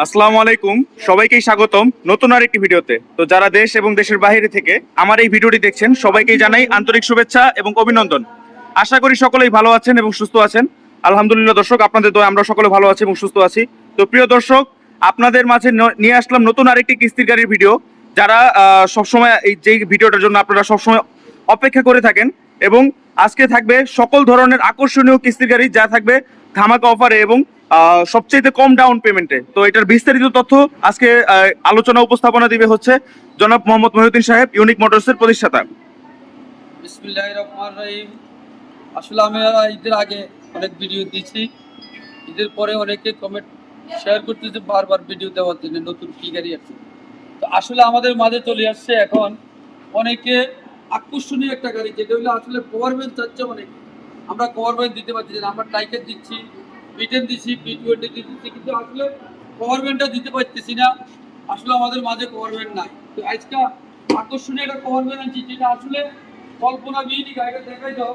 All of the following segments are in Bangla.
আসসালামু আলাইকুম, সবাইকে স্বাগতম নতুন আরেকটি ভিডিওতে। তো যারা দেশ এবং দেশের বাইরে থেকে আমার এই ভিডিওটি দেখছেন সবাইকেই জানাই আন্তরিক শুভেচ্ছা এবং অভিনন্দন। আশা করি সকলেই ভালো আছেন এবং সুস্থ আছেন। আলহামদুলিল্লাহ দর্শক, আপনাদের দোয়ায় আমরা সকলে ভালো আছি এবং সুস্থ আছি। তো প্রিয় দর্শক, আপনাদের মাঝে নিয়ে আসলাম নতুন আরেকটি কিস্তির গাড়ির ভিডিও। যারা সবসময় এই যে ভিডিওটার জন্য আপনারা সবসময় অপেক্ষা করে থাকেন, এবং আজকে থাকবে সকল ধরনের আকর্ষণীয় কিস্তির গাড়ি, যা থাকবে ধামাকা অফারে এবং সবচেয়ে কম ডাউন পেমেন্টে। তো এটার বিস্তারিত তথ্য আজকে আলোচনা উপস্থাপনা দিবে হচ্ছে জনাব মোহাম্মদ মহিউদ্দিন সাহেব, ইউনিক মোটরসের প্রতিষ্ঠাতা। বিসমিল্লাহির রহমানির রহিম। আসলে আমি ঈদের আগে অনেক ভিডিও দিয়েছি, ঈদের পরে অনেকে কমেন্ট শেয়ার করতেছে বারবার ভিডিও দেওয়ার জন্য নতুন কি গাড়ি আছে। তো আসলে আমাদের মাঝে চলে আসছে এখন অনেকে আকর্ষণীয় একটা গাড়ি, যেটা হলো আসলে গভর্নমেন্ট চাচ্ছে অনেক। আমরা গভর্নমেন্ট দিতে পারছি না, আমরা টাইকার দিচ্ছি, বিটেন দিচ্ছি, B20 দিচ্ছি, কিন্তু আসলে গভর্নমেন্টটা দিতে পারতেছি না। আসলে আমাদের মাঝে গভর্নমেন্ট নাই। তো আজকে আকর্ষণীয় একটা গভর্নমেন্ট আছে, যেটা আসলে কল্পনা বিহীন গাড়িটা দেখাই দাও,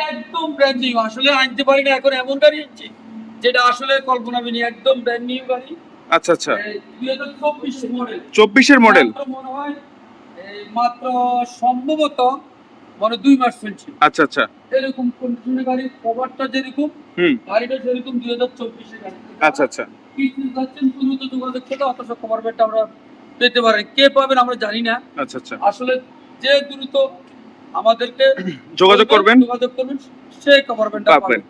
একদম ব্র্যান্ড নিউ। আসলে আনতে পারি না, এখন এমন গাড়ি আনছি যেটা আসলে কল্পনা বিহীন, একদম ব্র্যান্ড নিউ গাড়ি। আচ্ছা আচ্ছা, 2024 মডেল, 24-এর মডেল। মনে হয় এই মাত্র সম্ভবত মানে 2 মাস চলছে। আচ্ছা আচ্ছা, এরকম কন্ডিশনের গাড়ি, কভারটা যেরকম, গাড়িটা যেরকম 2024 এর গাড়ি। আচ্ছা আচ্ছা, কিছু যাচ্ছেন দ্রুত যোগাযোগ করলে অথচ কভারটা আমরা পেতে পারি। কে পাবেন আমরা জানি না। আচ্ছা আচ্ছা, আসলে যে দ্রুত আমাদেরকে যোগাযোগ করবেন সেই কভারটা পাবেন।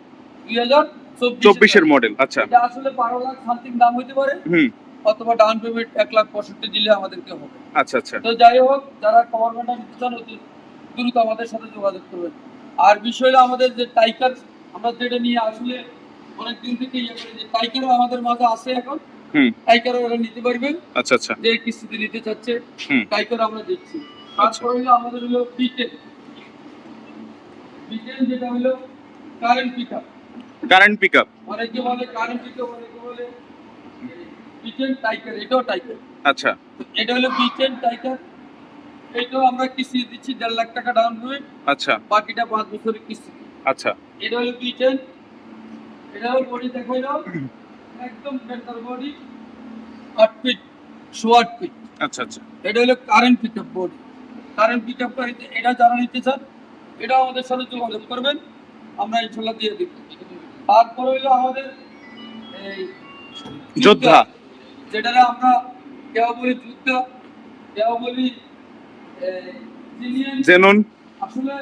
2024-এর মডেল। আচ্ছা, এটা আসলে 12 লাখ সামথিং দাম হইতে পারে, অথবা ডাউন পেমেন্ট 1,65,000 দিলে আমাদেরকে হবে। আচ্ছা আচ্ছা। তো যাই হোক, যারা কভারটা নিতে চান অতি দ্রুত আমাদের সাথে যোগাযোগ করবেন। আর বিষয় হলো আমাদের যে টাইকার, আমরা যেটা নিয়ে আসলে অনেক দিন থেকে ইয়ে করি, যে টাইকারও আমাদের মাঝে আছে এখন। টাইকারও ওরা নিতে পারবে। আচ্ছা আচ্ছা, যে কিস্তিতে নিতে চাচ্ছে টাইকার আমরা দিচ্ছি। আচ্ছা। তারপর হলো আমাদের হলো বিটেন, যেটা হলো কারেন্ট পিকআপ। কারেন্ট পিকআপ, অনেকে বলে কারেন্ট পিকআপ, অনেকে বলে বিটেন টাইকার, এটাও টাইকার। আচ্ছা, এটা হলো বিটেন টাইকার। এটাও আমরা কিস্তি দিচ্ছি 1.5 লাখ টাকা ডাউন পেমেন্ট। আচ্ছা, বাকিটা 5 বছরের কিস্তি। আচ্ছা। এটা হলো বিটেন। এটা হলো বডি দেখাইলো, একদম বেটার বডি, 8 ফিট 8 ফিট। আচ্ছা আচ্ছা, এটা হলো current pickup body. Current pickup গাড়িতে এটা যারা নিতে চান, এটা আমাদের সাথে যোগাযোগ করবেন, আমরা ইনশাআল্লাহ দিয়ে দিব। তারপর হলো আমাদের এই যোদ্ধা, যেটা আমরা কেউ বলি যোদ্ধা, কেউ বলি জেনন। আসলে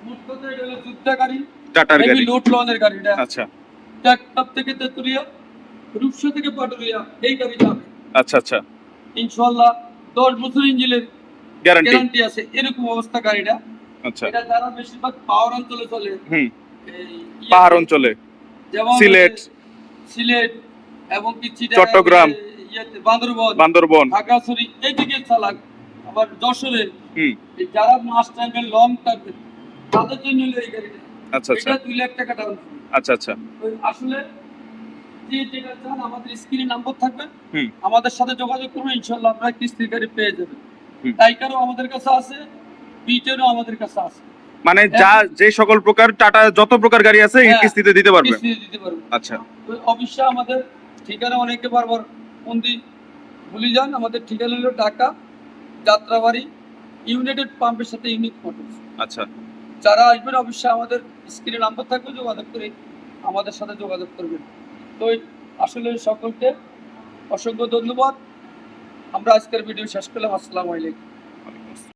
মোট কথা এটা হলো যোদ্ধা গাড়ি, টাটার গাড়ি, লোড লনের গাড়িটা। আচ্ছা, টেকটপ থেকে তেতুলিয়া, রূপসা থেকে পাটুরিয়া, এই গাড়ি যাবে। আচ্ছা আচ্ছা, ইনশাআল্লাহ 10 বছর ইঞ্জিনের গ্যারান্টি আছে, এরকম অবস্থা গাড়িটা। আচ্ছা, এটা যারা বেশিরভাগ পাওয়ার অঞ্চলে চলে, পাহাড় অঞ্চলে, যেমন সিলেট এবং কি চট্টগ্রাম, বান্দরবন, খাগড়াছড়ি, এইদিকে চালাক, আবার যশোরে, যারা মাস টাইমে লং টাইমে, তাদের জন্য এই গাড়িটা। আচ্ছা আচ্ছা, এটা 2 লাখ টাকা ডাউন। আচ্ছা আচ্ছা। আসলে যে যেটা চান, আমাদের স্ক্রিনে নাম্বার থাকবে, আমাদের সাথে যোগাযোগ করবেন, ইনশাআল্লাহ আপনারা কিস্তির গাড়ি পেয়ে যাবেন। টাইকারও আমাদের কাছে আছে, বিটেনও আমাদের কাছে আছে। মানে যা যে সকল প্রকার টাটা যত প্রকার গাড়ি আছে এই কিস্তিতে দিতে পারবে। আচ্ছা, তো অবশ্যই আমাদের ঠিকানা অনেকে বারবার ফোন দিয়ে ভুলে যান। আমাদের ঠিকানা হলো ঢাকা যাত্রাবাড়ি, ইউনাইটেড পাম্পের সাথে ইউনিক মোটরস। আচ্ছা, যারা আসবেন অবশ্যই আমাদের স্ক্রিনে নাম্বার থাকবে, যোগাযোগ করে আমাদের সাথে যোগাযোগ করবেন। তো আসলে সকলকে অসংখ্য ধন্যবাদ। আমরা আজকের ভিডিও শেষ করলাম। আসসালামু আলাইকুম।